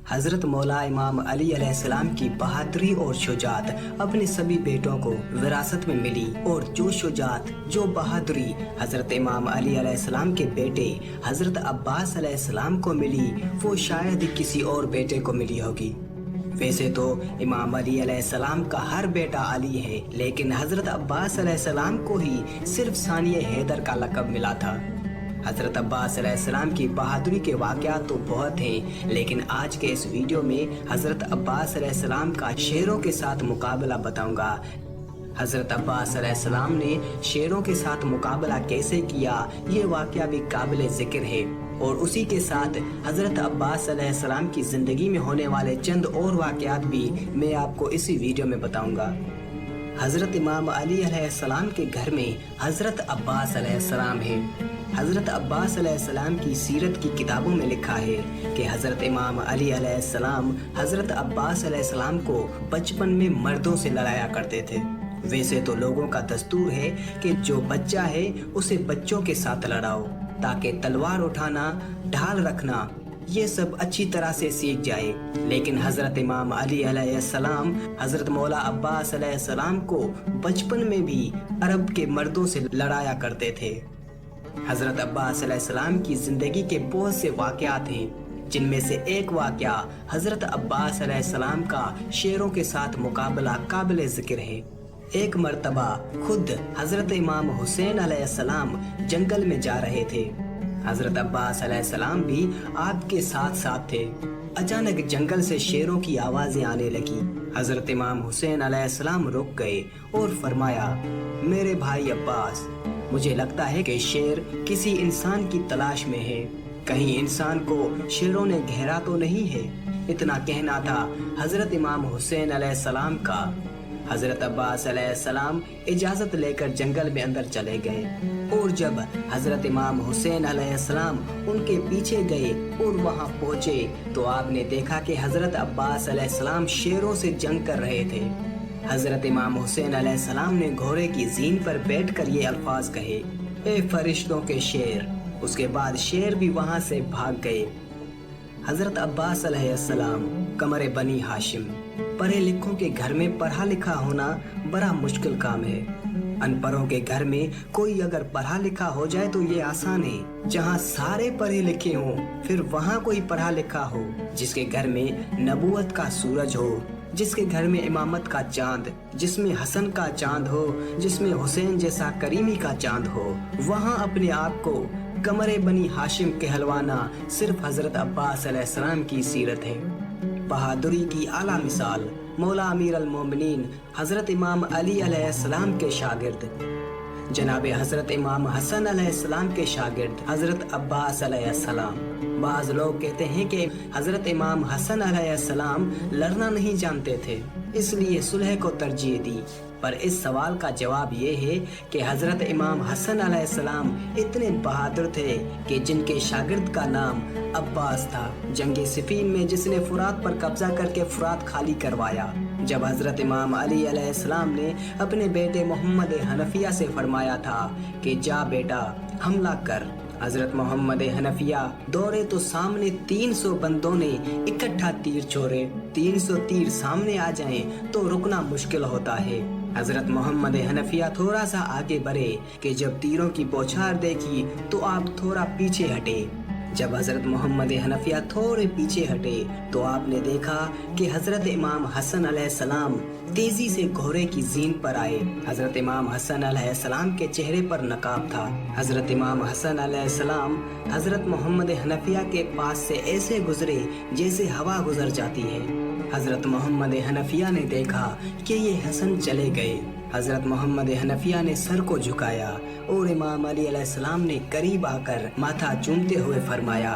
حضرت مولا امام علی علیہ السلام کی بہادری اور شجاعت اپنے سبھی بیٹوں کو وراثت میں ملی، اور جو شجاعت، جو بہادری حضرت امام علی علیہ السلام کے بیٹے حضرت عباس علیہ السلام کو ملی، وہ شاید ہی کسی اور بیٹے کو ملی ہوگی۔ ویسے تو امام علی علیہ السلام کا ہر بیٹا علی ہے، لیکن حضرت عباس علیہ السلام کو ہی صرف ثانی حیدر کا لقب ملا تھا۔ حضرت عباس علیہ السلام کی بہادری کے واقعات تو بہت ہیں، لیکن آج کے اس ویڈیو میں حضرت عباس علیہ السلام کا شیروں کے ساتھ مقابلہ بتاؤں گا۔ حضرت عباس علیہ السلام نے شیروں کے ساتھ مقابلہ کیسے کیا، یہ واقعہ بھی قابل ذکر ہے، اور اسی کے ساتھ حضرت عباس علیہ السلام کی زندگی میں ہونے والے چند اور واقعات بھی میں آپ کو اسی ویڈیو میں بتاؤں گا۔ حضرت امام علی علیہ السلام کے گھر میں حضرت عباس علیہ السلام ہے۔ حضرت عباس علیہ السلام کی سیرت کی کتابوں میں لکھا ہے کہ حضرت امام علی علیہ السلام حضرت عباس علیہ السلام کو بچپن میں مردوں سے لڑایا کرتے تھے۔ ویسے تو لوگوں کا دستور ہے کہ جو بچہ ہے اسے بچوں کے ساتھ لڑاؤ، تاکہ تلوار اٹھانا، ڈھال رکھنا، یہ سب اچھی طرح سے سیکھ جائے، لیکن حضرت امام علی علیہ السلام حضرت مولا عباس علیہ السلام کو بچپن میں بھی عرب کے مردوں سے لڑایا کرتے تھے۔ حضرت عباس علیہ السلام کی زندگی کے بہت سے واقعات ہیں، جن میں سے ایک واقعہ حضرت عباس علیہ السلام کا شیروں کے ساتھ مقابلہ قابل ذکر ہے۔ ایک مرتبہ خود حضرت امام حسین علیہ السلام جنگل میں جا رہے تھے۔ حضرت عباس علیہ السلام بھی آپ کے ساتھ ساتھ تھے۔ اچانک جنگل سے شیروں کی آوازیں آنے لگی۔ حضرت امام حسین علیہ السلام رک گئے اور فرمایا، میرے بھائی عباس، مجھے لگتا ہے کہ شیر کسی انسان کی تلاش میں ہے، کہیں انسان کو شیروں نے گھیرا تو نہیں ہے۔ اتنا کہنا تھا حضرت امام حسین علیہ السلام کا۔ حضرت عباس علیہ السلام اجازت لے کر جنگل میں اندر چلے گئے، اور جب حضرت امام حسین علیہ السلام ان کے پیچھے گئے اور وہاں پہنچے تو آپ نے دیکھا کہ حضرت عباس علیہ السلام شیروں سے جنگ کر رہے تھے۔ حضرت امام حسین علیہ السلام نے گھوڑے کی زین پر بیٹھ کر یہ الفاظ کہے، اے فرشتوں کے شیر۔ اس کے بعد شیر بھی وہاں سے بھاگ گئے۔ حضرت عباس علیہ السلام قمر بنی ہاشم، پڑھے لکھوں کے گھر میں پڑھا لکھا ہونا بڑا مشکل کام ہے۔ ان پڑھوں کے گھر میں کوئی اگر پڑھا لکھا ہو جائے تو یہ آسان ہے، جہاں سارے پڑھے لکھے ہوں پھر وہاں کوئی پڑھا لکھا ہو، جس کے گھر میں نبوت کا سورج ہو، جس کے گھر میں امامت کا چاند، جس میں حسن کا چاند ہو، جس میں حسین جیسا کریمی کا چاند ہو، وہاں اپنے آپ کو قمر بنی ہاشم کہلوانا صرف حضرت عباس علیہ السلام کی سیرت ہے۔ بہادری کی اعلیٰ مثال مولا امیر المومنین حضرت امام علی علیہ السلام کے شاگرد جناب حضرت امام حسن علیہ السلام کے شاگرد حضرت عباس علیہ السلام۔ بعض لوگ کہتے ہیں کہ حضرت امام حسن علیہ السلام لڑنا نہیں جانتے تھے، اس لیے صلح کو ترجیح دی، پر اس سوال کا جواب یہ ہے کہ حضرت امام حسن علیہ السلام اتنے بہادر تھے کہ جن کے شاگرد کا نام عباس تھا، جنگ صفین میں جس نے فرات پر قبضہ کر کے فرات خالی کروایا، جب حضرت امام علی علیہ السلام نے اپنے بیٹے محمد حنفیہ سے فرمایا تھا کہ جا بیٹا حملہ کر، حضرت محمد حنفیہ دوڑے تو سامنے 300 بندوں نے اکٹھا تیر چھوڑے۔ 300 تیر سامنے آ جائیں تو رکنا مشکل ہوتا ہے۔ حضرت محمد حنفیہ تھوڑا سا آگے بڑھے کہ جب تیروں کی بوچھار دیکھی تو آپ تھوڑا پیچھے ہٹے۔ جب حضرت محمد حنفیہ تھوڑے پیچھے ہٹے تو آپ نے دیکھا کہ حضرت امام حسن علیہ السلام تیزی سے گھوڑے کی زین پر آئے۔ حضرت امام حسن علیہ السلام کے چہرے پر نقاب تھا۔ حضرت امام حسن علیہ السلام حضرت محمد حنفیہ کے پاس سے ایسے گزرے جیسے ہوا گزر جاتی ہے۔ حضرت محمد حنفیہ نے دیکھا کہ یہ حسن چلے گئے۔ حضرت محمد حنفیہ نے سر کو جھکایا اور امام علی علیہ السلام نے قریب آ کر ماتھا چومتے ہوئے فرمایا،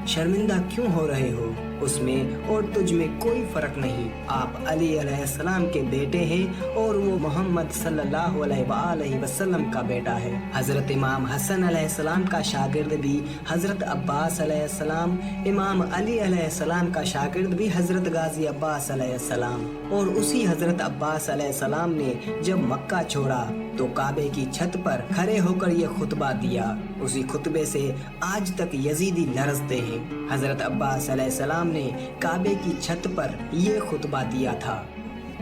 شرمندہ کیوں ہو رہے ہو؟ اس میں اور تجھ میں کوئی فرق نہیں، آپ علی علیہ السلام کے بیٹے ہیں اور وہ محمد صلی اللہ علیہ وآلہ وسلم کا بیٹا ہے۔ حضرت امام حسن علیہ السلام کا شاگرد بھی حضرت عباس علیہ السلام، امام علی علیہ السلام کا شاگرد بھی حضرت غازی عباس علیہ السلام، اور اسی حضرت عباس علیہ السلام نے جب مکہ چھوڑا تو کعبے کی چھت پر کھڑے ہو کر یہ خطبہ دیا۔ اسی خطبے سے آج تک یزیدی لرزتے ہیں۔ حضرت عباس علیہ السلام ने काबे की छत पर ये खुतबा दिया था।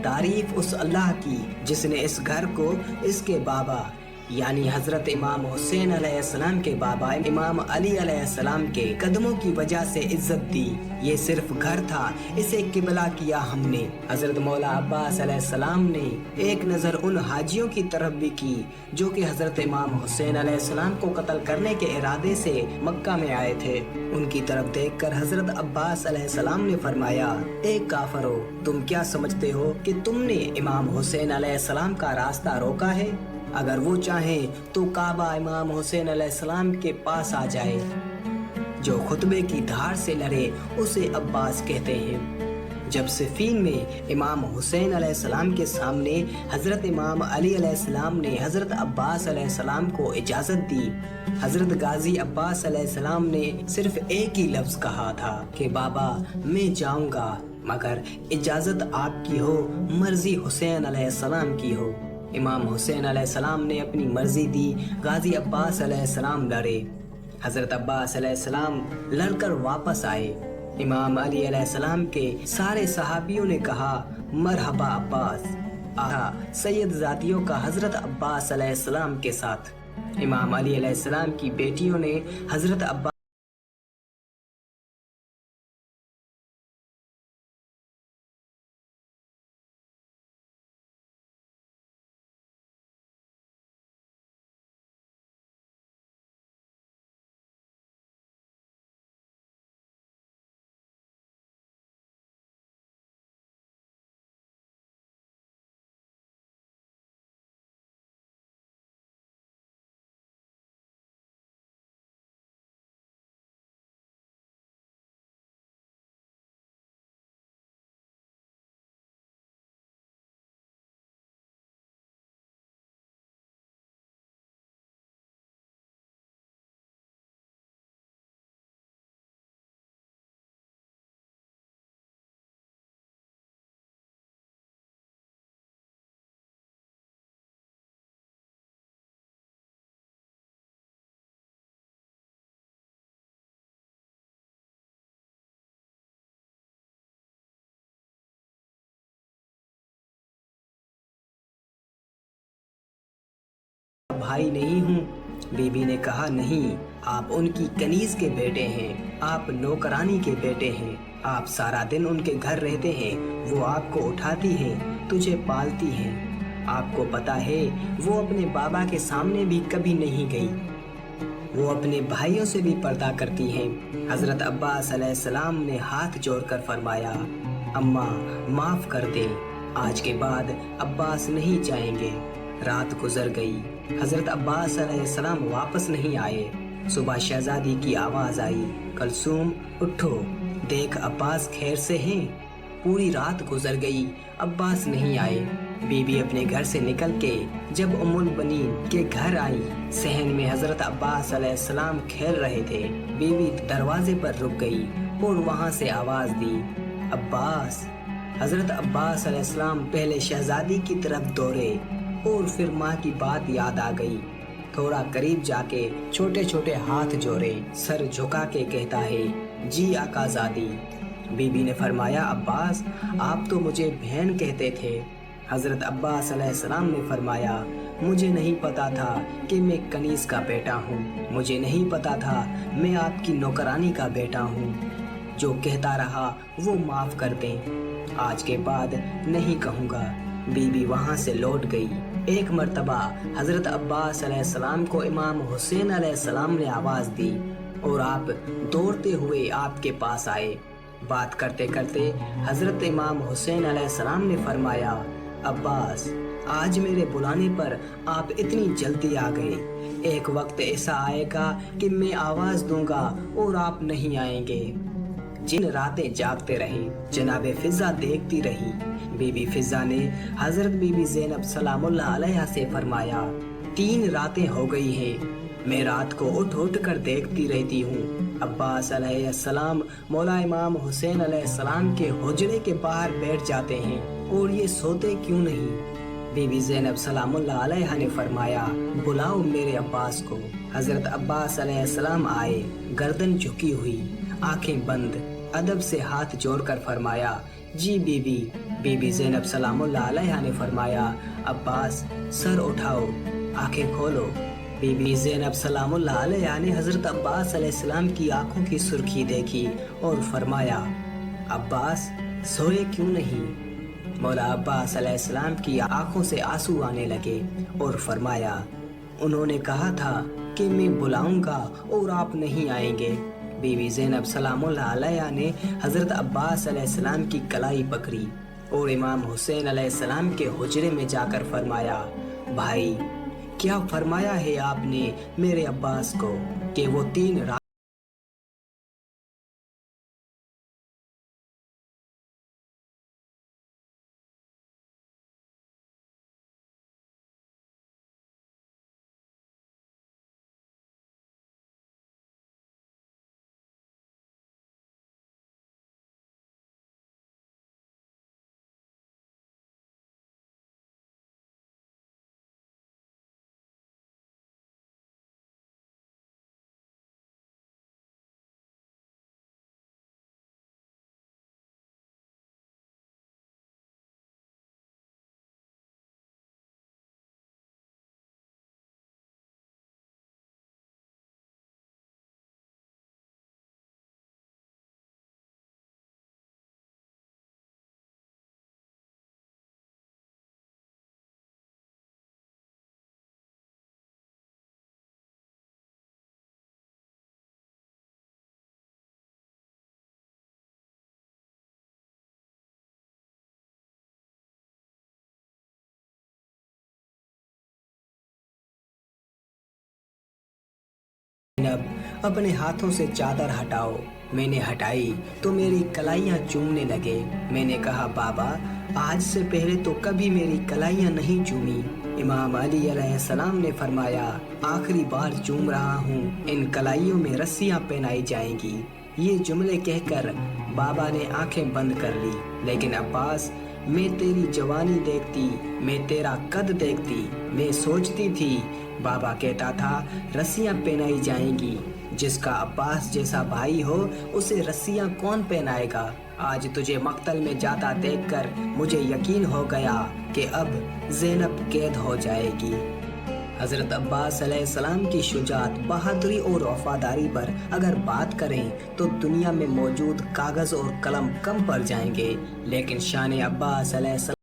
तारीफ उस अल्लाह की जिसने इस घर को इसके बाबा यानी हजरत इमाम हुसैन अलैहिस्सलाम के बाबा इमाम अली अलैहिस्सलाम के कदमों की वजह से इज्जत दी। ये सिर्फ घर था, इसे किबला किया हमने। हजरत मौला अब्बास अलैहिस्सलाम ने एक नज़र उन हाजियों की तरफ भी की जो कि हजरत इमाम हुसैन अलैहिस्सलाम को कत्ल करने के इरादे से मक्का में आए थे। उनकी तरफ देखकर हजरत अब्बास अलैहिस्सलाम ने फरमाया, एक काफिरो, तुम क्या समझते हो कि तुमने इमाम हुसैन अलैहिस्सलाम का रास्ता रोका है? अगर वो चाहें तो काबा इमाम हुसैन अलैहिस्सलाम के पास आ जाए। जो खुतबे की धार से लड़े उसे अब्बास कहते हैं। जब सिफीन में इमाम हुसैन अलैहिस्सलाम के सामने हजरत इमाम अली अलैहिस्सलाम ने हजरत अब्बास अलैहिस्सलाम को इजाजत दी, हजरत गाजी अब्बास अलैहिस्सलाम ने सिर्फ एक ही लफ्ज कहा था कि बाबा मैं जाऊंगा, मगर इजाजत आपकी हो, मर्जी हुसैन अलैहिस्सलाम की हो। इमाम हुसैन अलैहिस्सलाम ने अपनी मर्जी दी, गाजी अब्बास अलैहिस्सलाम लड़े। हजरत अब्बास अलैहिस्सलाम लड़कर वापस आए। इमाम अली अलैहिस्सलाम के सारे सहाबियों ने कहा, मरहबा अब्बास। आहा सैयद जातियों का हजरत अब्बास अलैहिस्सलाम के साथ। इमाम अली अलैहिस्सलाम की बेटियों ने हजरत अब्बास भाई नहीं हूँ। बीबी ने कहा, नहीं, आप उनकी कनीज के बेटे हैं, आप नौकरानी के बेटे हैं। आप सारा दिन उनके घर रहते हैं, वो आपको उठाती हैं, तुझे पालती हैं। आपको पता है वो अपने बाबा के सामने भी कभी नहीं गई, वो अपने भाइयों से भी पर्दा करती हैं। हजरत अब्बास अलैहिस्सलाम ने हाथ जोड़कर फरमाया, अम्मा माफ कर दे, आज के बाद अब्बास नहीं जाएंगे। रात गुजर गई, हजरत अब्बास अलैहिस्सलाम वापस नहीं आए। सुबह शहजादी की आवाज आई, कलसूम उठो, देख अब्बास खैर से हैं। पूरी रात गुजर गई, अब्बास नहीं आए। बीबी अपने घर से निकल के जब उम्मुल बनीन के घर आई, सहन में हजरत अब्बास अलैहिस्सलाम खेल रहे थे। बीबी दरवाजे पर रुक गई और वहां से आवाज दी, अब्बास। हजरत अब्बास अलैहिस्सलाम पहले शहजादी की तरफ दौड़े और फिर माँ की बात याद आ गई। थोड़ा करीब जाके छोटे छोटे हाथ जोड़े, सर झुका के कहता है, जी आकाज़ादी। बीबी ने फरमाया, अब्बास आप तो मुझे बहन कहते थे। हजरत अब्बास अलैहिस्सलाम ने फरमाया, मुझे नहीं पता था कि मैं कनीज का बेटा हूँ, मुझे नहीं पता था मैं आपकी नौकरानी का बेटा हूँ। जो कहता रहा वो माफ कर दें, आज के बाद नहीं कहूँगा। बीबी वहाँ से लौट गई। एक मर्तबा हजरत अब्बास अलैहिस्सलाम को इमाम हुसैन अलैहिस्सलाम ने आवाज दी और आप दौड़ते हुए आपके पास आए। बात करते करते हजरत इमाम हुसैन अलैहिस्सलाम ने फरमाया, अब्बास आज मेरे बुलाने पर आप इतनी जल्दी आ गए। एक वक्त ऐसा आएगा कि मैं आवाज दूंगा और आप नहीं आएंगे। जिन रातें जागते रहे, जनाबे फिजा देखती रही। बीबी फिजा ने हजरत बीबी ज़ैनब सलामुल्लाह अलैहा से फरमाया, 3 रातें हो गई हैं, मैं रात को उठ उठ कर देखती रहती हूँ। अब्बास अलैहिस्सलाम मौला इमाम हुसैन अलैहिस्सलाम के हुजरे के बाहर बैठ जाते हैं और ये सोते क्यों नहीं? बीबी ज़ैनब सलामुल्लाह अलैहा ने फरमाया, बुलाओ मेरे अब्बास को। हजरत अब्बास अलैहिस्सलाम आए, गर्दन झुकी हुई, आंखें बंद अदब से हाथ जोड़कर फरमाया, जी बीबी। बीबी ज़ैनब सलामुल्लाह अलैहा ने फरमाया, अब्बास सर उठाओ, आंखें खोलो। बीबी ज़ैनब सलामुल्लाह अलैहा ने हज़रत अब्बास अलैहिस्सलाम की आंखों की सुर्खी देखी और फरमाया, अब्बास सोए क्यों नहीं? मौला अब्बास अलैहिस्सलाम की आंखों से आंसू आने लगे और फरमाया, उन्होंने कहा था कि मैं बुलाऊंगा और आप नहीं आएंगे। बीवी ज़ैनब सलामुल्लाह अलैहा ने हज़रत अब्बास अलैहिस्सलाम की कलाई पकड़ी और इमाम हुसैन अलैहिस्सलाम के हुजरे में जाकर फरमाया, भाई क्या फरमाया है आपने मेरे अब्बास को कि वो 3 रात ज़ैनब अपने हाथों से चादर हटाओ। मैंने हटाई तो मेरी कलाइयाँ चूमने लगे। मैंने कहा, बाबा आज से पहले तो कभी मेरी कलाइयाँ नहीं चूमी। इमाम अली अलैहिस्सलाम ने फरमाया, आखिरी बार चूम रहा हूँ, इन कलाइयों में रस्सियाँ पहनाई जाएंगी। ये जुमले कहकर बाबा ने आंखें बंद कर ली। लेकिन अब्बास, मैं तेरी जवानी देखती, मैं तेरा कद देखती, मैं सोचती थी। बाबा कहता था रस्सियां पहनाई जाएंगी। जिसका अब्बास जैसा भाई हो उसे रस्सियां कौन पहनाएगा? आज तुझे मक्तल में जाता देखकर मुझे यकीन हो गया कि अब ज़ैनब कैद हो जाएगी। हज़रत अब्बास अलैहिस्सलाम की शुजाअत, बहादुरी और वफादारी पर अगर बात करें तो दुनिया में मौजूद कागज़ और कलम कम पड़ जाएंगे, लेकिन शान अब्बास अलैहिस्सलाम